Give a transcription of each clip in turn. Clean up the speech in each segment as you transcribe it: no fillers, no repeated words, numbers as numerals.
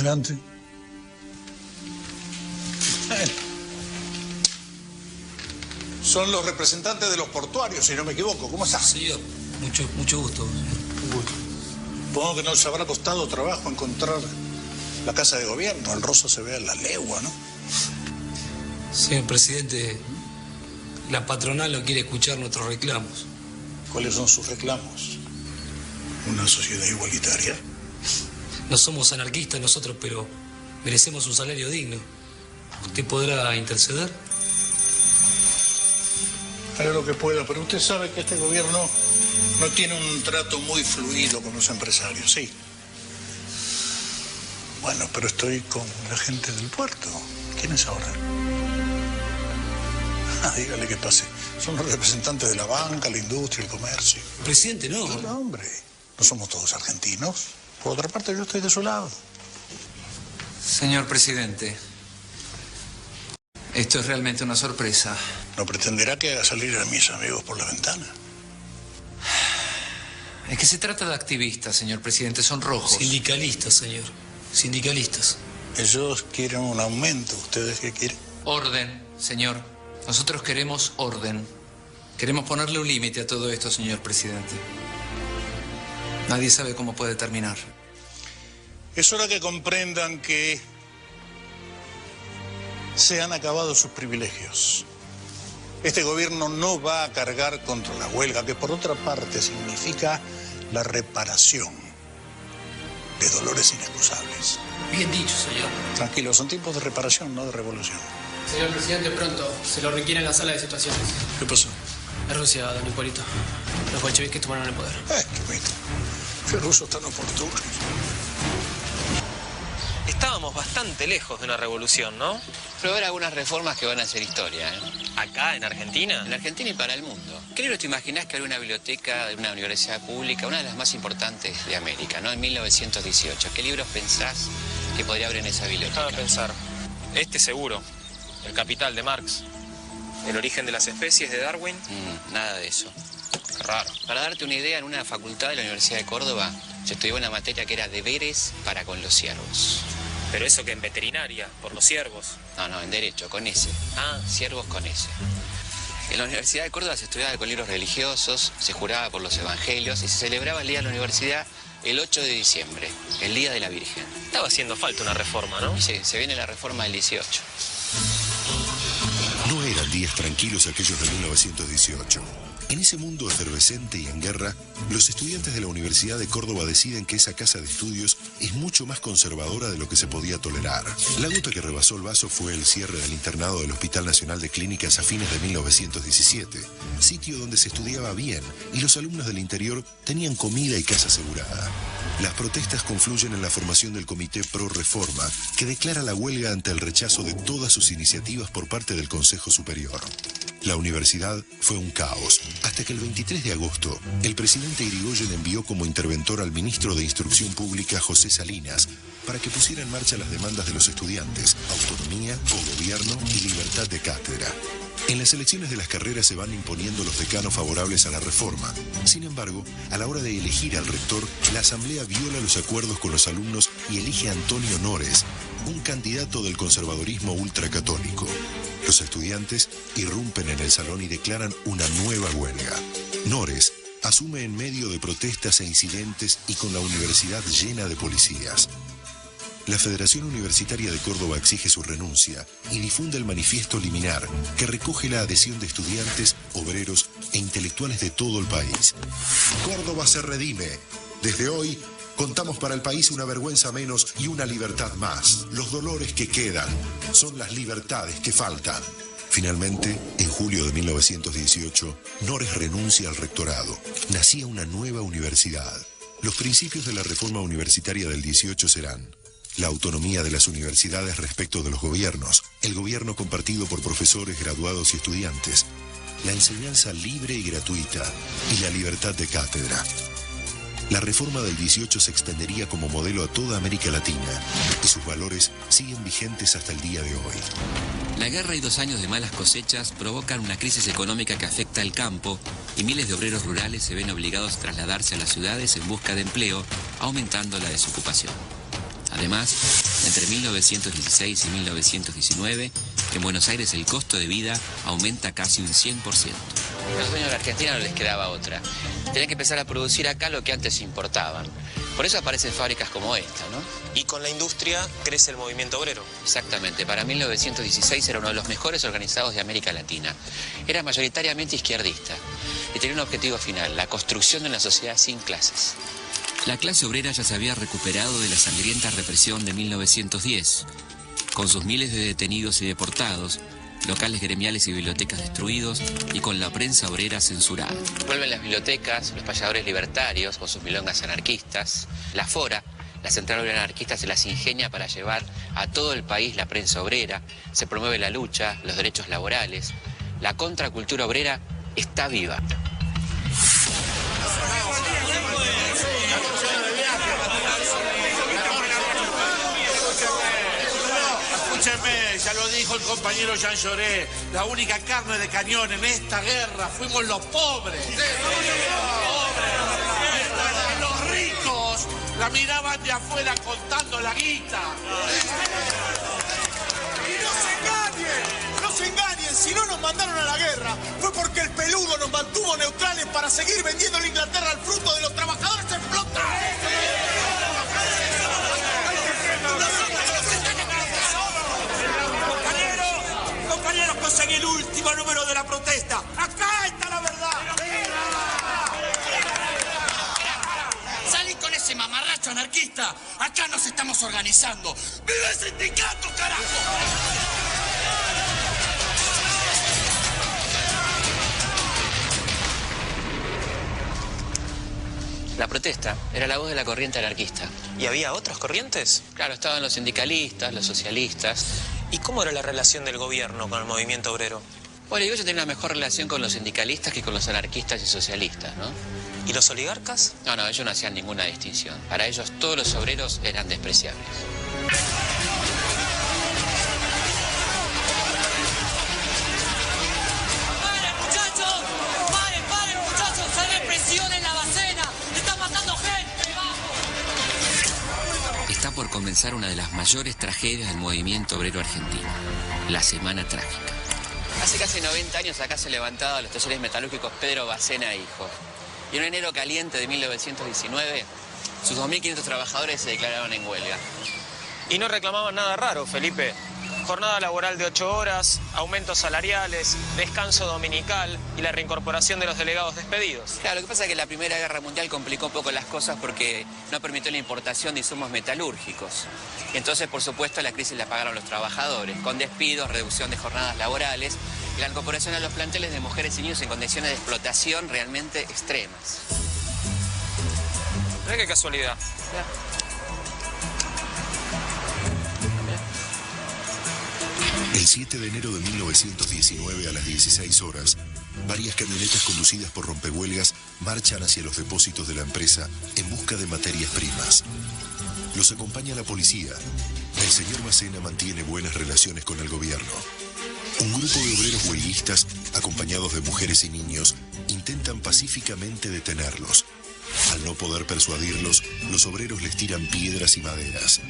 Adelante. Son los representantes de los portuarios, si no me equivoco. ¿Cómo estás? Señor, mucho gusto. Un gusto. Supongo que no les habrá costado trabajo encontrar la casa de gobierno. El Rosso se ve a la legua, ¿no? Señor presidente, la patronal no quiere escuchar nuestros reclamos. ¿Cuáles son sus reclamos? ¿Una sociedad igualitaria? No somos anarquistas nosotros, pero merecemos un salario digno. ¿Usted podrá interceder? Haré lo que pueda, pero usted sabe que este gobierno no tiene un trato muy fluido con los empresarios, sí. Bueno, pero estoy con la gente del puerto. ¿Quién es ahora? Dígale que pase. Son los representantes de la banca, la industria, el comercio. Presidente, no. No, hombre. No somos todos argentinos. Por otra parte, yo estoy de su lado. Señor presidente, esto es realmente una sorpresa. ¿No pretenderá que haga salir a mis amigos por la ventana? Es que se trata de activistas, señor presidente, son rojos. Sindicalistas, señor. Sindicalistas. Ellos quieren un aumento. ¿Ustedes qué quieren? Orden, señor. Nosotros queremos orden. Queremos ponerle un límite a todo esto, señor presidente. Nadie sabe cómo puede terminar. Es hora que comprendan que se han acabado sus privilegios. Este gobierno no va a cargar contra la huelga, que por otra parte significa la reparación de dolores inexcusables. Bien dicho, señor. Tranquilo, son tiempos de reparación, no de revolución. Señor presidente, pronto. Se lo requiere en la sala de situaciones. ¿Qué pasó? Es Rusia, don Hipólito. Los bolcheviques tomaron el poder. Qué mito. Qué rusos tan oportunos. Estábamos bastante lejos de una revolución, ¿no? Pero habrá algunas reformas que van a hacer historia, ¿eh? ¿Acá, en Argentina? En Argentina y para el mundo. ¿Qué libro te imaginás que había una biblioteca de una universidad pública, una de las más importantes de América, ¿no? En 1918. ¿Qué libros pensás que podría haber en esa biblioteca? Déjame pensar. Este seguro. El Capital de Marx. El origen de las especies de Darwin. Nada de eso. Qué raro. Para darte una idea, en una facultad de la Universidad de Córdoba, yo estudié una materia que era deberes para con los ciervos. Pero eso que en veterinaria, por los ciervos. No, en derecho, con ese. Ciervos con ese. En la Universidad de Córdoba se estudiaba con libros religiosos, se juraba por los evangelios y se celebraba el Día de la Universidad el 8 de diciembre, el Día de la Virgen. Estaba haciendo falta una reforma, ¿no? Sí, se viene la reforma del 18. No eran días tranquilos aquellos de 1918. En ese mundo efervescente y en guerra, los estudiantes de la Universidad de Córdoba deciden que esa casa de estudios es mucho más conservadora de lo que se podía tolerar. La gota que rebasó el vaso fue el cierre del internado del Hospital Nacional de Clínicas a fines de 1917, sitio donde se estudiaba bien y los alumnos del interior tenían comida y casa asegurada. Las protestas confluyen en la formación del Comité Pro Reforma, que declara la huelga ante el rechazo de todas sus iniciativas por parte del Consejo Superior. La universidad fue un caos, hasta que el 23 de agosto, el presidente Irigoyen envió como interventor al ministro de Instrucción Pública, José Salinas, para que pusiera en marcha las demandas de los estudiantes, autonomía, cogobierno y libertad de cátedra. En las elecciones de las carreras se van imponiendo los decanos favorables a la reforma. Sin embargo, a la hora de elegir al rector, la asamblea viola los acuerdos con los alumnos y elige a Antonio Nores, un candidato del conservadurismo ultracatólico. Los estudiantes irrumpen en el salón y declaran una nueva huelga. Nores asume en medio de protestas e incidentes y con la universidad llena de policías. La Federación Universitaria de Córdoba exige su renuncia y difunde el manifiesto liminar que recoge la adhesión de estudiantes, obreros e intelectuales de todo el país. Córdoba se redime. Desde hoy contamos para el país una vergüenza menos y una libertad más. Los dolores que quedan son las libertades que faltan. Finalmente, en julio de 1918, Nores renuncia al rectorado. Nacía una nueva universidad. Los principios de la reforma universitaria del 18 serán: la autonomía de las universidades respecto de los gobiernos, el gobierno compartido por profesores, graduados y estudiantes, la enseñanza libre y gratuita y la libertad de cátedra. La reforma del 18 se extendería como modelo a toda América Latina y sus valores siguen vigentes hasta el día de hoy. La guerra y 2 años de malas cosechas provocan una crisis económica que afecta al campo y miles de obreros rurales se ven obligados a trasladarse a las ciudades en busca de empleo, aumentando la desocupación. Además, entre 1916 y 1919, en Buenos Aires el costo de vida aumenta casi un 100%. Los dueños de la Argentina no les quedaba otra. Tenían que empezar a producir acá lo que antes importaban. Por eso aparecen fábricas como esta, ¿no? Y con la industria crece el movimiento obrero. Exactamente. Para 1916 era uno de los mejores organizados de América Latina. Era mayoritariamente izquierdista y tenía un objetivo final, la construcción de una sociedad sin clases. La clase obrera ya se había recuperado de la sangrienta represión de 1910. Con sus miles de detenidos y deportados, locales gremiales y bibliotecas destruidos y con la prensa obrera censurada. Vuelven las bibliotecas, los payadores libertarios con sus milongas anarquistas. La FORA, la Central Obrera Anarquista, se las ingenia para llevar a todo el país la prensa obrera. Se promueve la lucha, los derechos laborales. La contracultura obrera está viva. Escúcheme, ya lo dijo el compañero Jean Jaurès, la única carne de cañón en esta guerra fuimos los pobres. Los ricos la miraban de afuera contando la guita. Y no se engañen, si no nos mandaron a la guerra fue porque el peludo nos mantuvo neutrales para seguir vendiendo en Inglaterra el fruto de los trabajadores explotados. Compañeros, conseguí el último número de la protesta. Acá está la verdad. Salí con ese mamarracho anarquista. Acá nos estamos organizando. ¡Viva el sindicato, carajo! La protesta era la voz de la corriente anarquista. ¿Y había otras corrientes? Claro, estaban los sindicalistas, los socialistas. ¿Y cómo era la relación del gobierno con el movimiento obrero? Bueno, yo tenía una mejor relación con los sindicalistas que con los anarquistas y socialistas, ¿no? ¿Y los oligarcas? No, ellos no hacían ninguna distinción. Para ellos todos los obreros eran despreciables. ¡Paren, muchachos! ¡Paren, muchachos! ¡Se represión en la Bacena! ¡Están matando gente! ¡Vamos! Está por comenzar una de las mayores tragedias del movimiento obrero argentino, la Semana Trágica. Hace casi 90 años acá se levantaba los talleres metalúrgicos Pedro Bacena Hijo. Y en un enero caliente de 1919, sus 2.500 trabajadores se declararon en huelga. Y no reclamaban nada raro, Felipe. Jornada laboral de 8 horas, aumentos salariales, descanso dominical y la reincorporación de los delegados despedidos. Claro, lo que pasa es que la Primera Guerra Mundial complicó un poco las cosas porque no permitió la importación de insumos metalúrgicos. Y entonces, por supuesto, la crisis la pagaron los trabajadores, con despidos, reducción de jornadas laborales y la incorporación a los planteles de mujeres y niños en condiciones de explotación realmente extremas. Mirá qué casualidad. El 7 de enero de 1919 a las 16 horas, varias camionetas conducidas por rompehuelgas marchan hacia los depósitos de la empresa en busca de materias primas. Los acompaña la policía. El señor Bacena mantiene buenas relaciones con el gobierno. Un grupo de obreros huelguistas, acompañados de mujeres y niños, intentan pacíficamente detenerlos. Al no poder persuadirlos, los obreros les tiran piedras y maderas.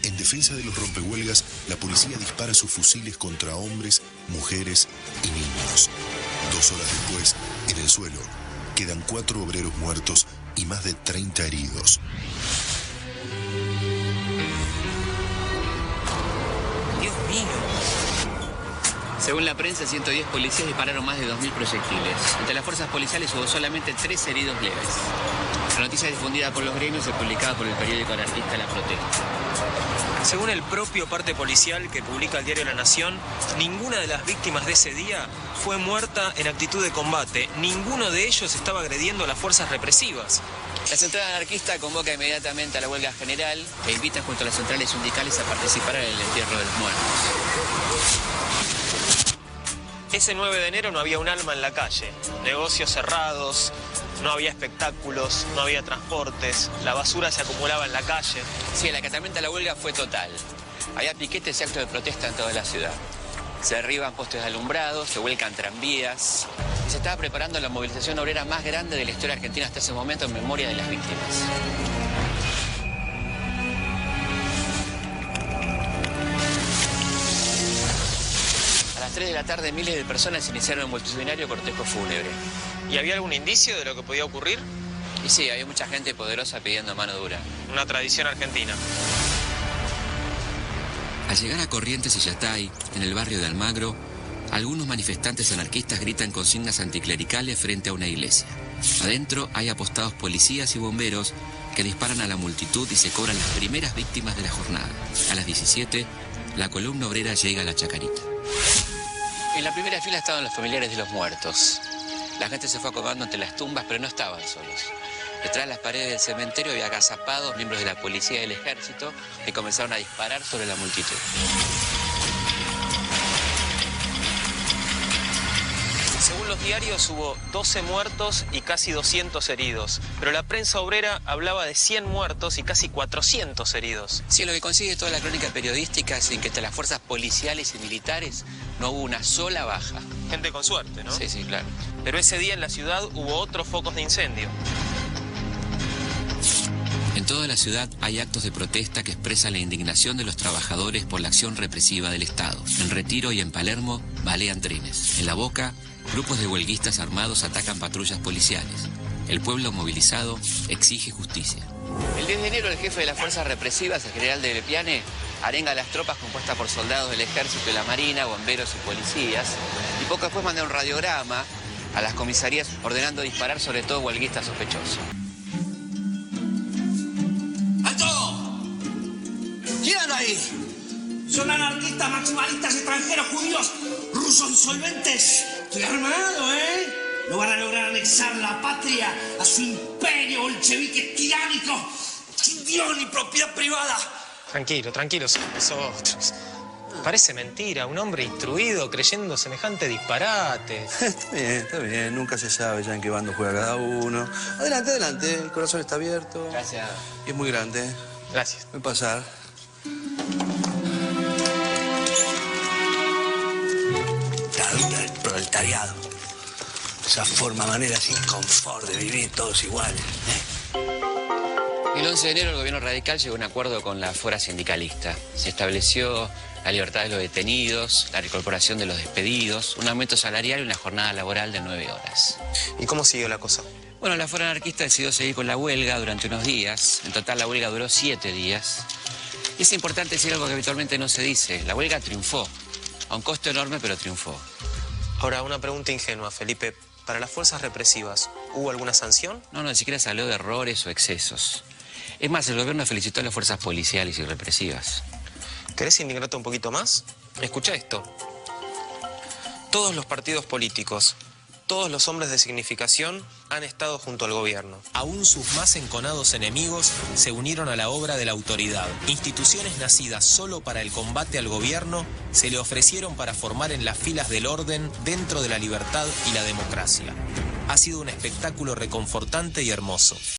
En defensa de los rompehuelgas, la policía dispara sus fusiles contra hombres, mujeres y niños. 2 horas después, en el suelo, quedan 4 obreros muertos y más de 30 heridos. Dios mío. Según la prensa, 110 policías dispararon más de 2.000 proyectiles. Entre las fuerzas policiales hubo solamente 3 heridos leves. La noticia difundida por los gremios y publicada por el periódico anarquista La Protesta. Según el propio parte policial que publica el diario La Nación, ninguna de las víctimas de ese día fue muerta en actitud de combate. Ninguno de ellos estaba agrediendo a las fuerzas represivas. La central anarquista convoca inmediatamente a la huelga general e invita junto a las centrales sindicales a participar en el entierro de los muertos. Ese 9 de enero no había un alma en la calle. Negocios cerrados, no había espectáculos, no había transportes, la basura se acumulaba en la calle. Sí, el acatamiento a la huelga fue total. Había piquetes y actos de protesta en toda la ciudad. Se derriban postes de alumbrado, se vuelcan tranvías. Y se estaba preparando la movilización obrera más grande de la historia argentina hasta ese momento en memoria de las víctimas. de la tarde miles de personas iniciaron un multitudinario cortejo fúnebre. ¿Y había algún indicio de lo que podía ocurrir? Y sí, había mucha gente poderosa pidiendo mano dura. Una tradición argentina. Al llegar a Corrientes y Yatay, en el barrio de Almagro, algunos manifestantes anarquistas gritan consignas anticlericales frente a una iglesia. Adentro hay apostados policías y bomberos que disparan a la multitud y se cobran las primeras víctimas de la jornada. A las 17, la columna obrera llega a la Chacarita. En la primera fila estaban los familiares de los muertos. La gente se fue acomodando ante las tumbas, pero no estaban solos. Detrás de las paredes del cementerio había agazapados miembros de la policía y del ejército que comenzaron a disparar sobre la multitud. Según los diarios hubo 12 muertos y casi 200 heridos, pero la prensa obrera hablaba de 100 muertos y casi 400 heridos. Sí, lo que consigue toda la crónica periodística es que entre las fuerzas policiales y militares no hubo una sola baja. Gente con suerte, ¿no? Sí, claro. Pero ese día en la ciudad hubo otros focos de incendio. En toda la ciudad hay actos de protesta que expresan la indignación de los trabajadores por la acción represiva del Estado. En Retiro y en Palermo balean trenes. En La Boca, grupos de huelguistas armados atacan patrullas policiales. El pueblo movilizado exige justicia. El 10 de enero el jefe de las fuerzas represivas, el general de Lepiane, arenga a las tropas compuestas por soldados del ejército y la marina, bomberos y policías. Y poco después manda un radiograma a las comisarías ordenando disparar sobre todo huelguistas sospechosos. ¡Alto! ¿Quién anda ahí? Son anarquistas, maximalistas, extranjeros, judíos, rusos insolventes. Estoy armado, ¿eh? No van a lograr anexar la patria a su imperio bolchevique tiránico, sin Dios ni propiedad privada. Tranquilos nosotros. Parece mentira, un hombre instruido creyendo semejante disparate. Está bien, nunca se sabe ya en qué bando juega cada uno. Adelante, el corazón está abierto. Gracias. Y es muy grande. Gracias. Voy a pasar. Dictadura del proletariado. Esa manera sin confort de vivir todos iguales. El 11 de enero el gobierno radical llegó a un acuerdo con la fuera sindicalista. Se estableció la libertad de los detenidos, la reincorporación de los despedidos, un aumento salarial y una jornada laboral de 9 horas. ¿Y cómo siguió la cosa? Bueno, la fuera anarquista decidió seguir con la huelga durante unos días. En total la huelga duró 7 días. Y es importante decir algo que habitualmente no se dice. La huelga triunfó. A un costo enorme, pero triunfó. Ahora, una pregunta ingenua, Felipe. ¿Para las fuerzas represivas hubo alguna sanción? No, ni siquiera se habló de errores o excesos. Es más, el gobierno felicitó a las fuerzas policiales y represivas. ¿Querés indignarte un poquito más? Escucha esto. Todos los partidos políticos, todos los hombres de significación han estado junto al gobierno. Aún sus más enconados enemigos se unieron a la obra de la autoridad. Instituciones nacidas solo para el combate al gobierno se le ofrecieron para formar en las filas del orden dentro de la libertad y la democracia. Ha sido un espectáculo reconfortante y hermoso.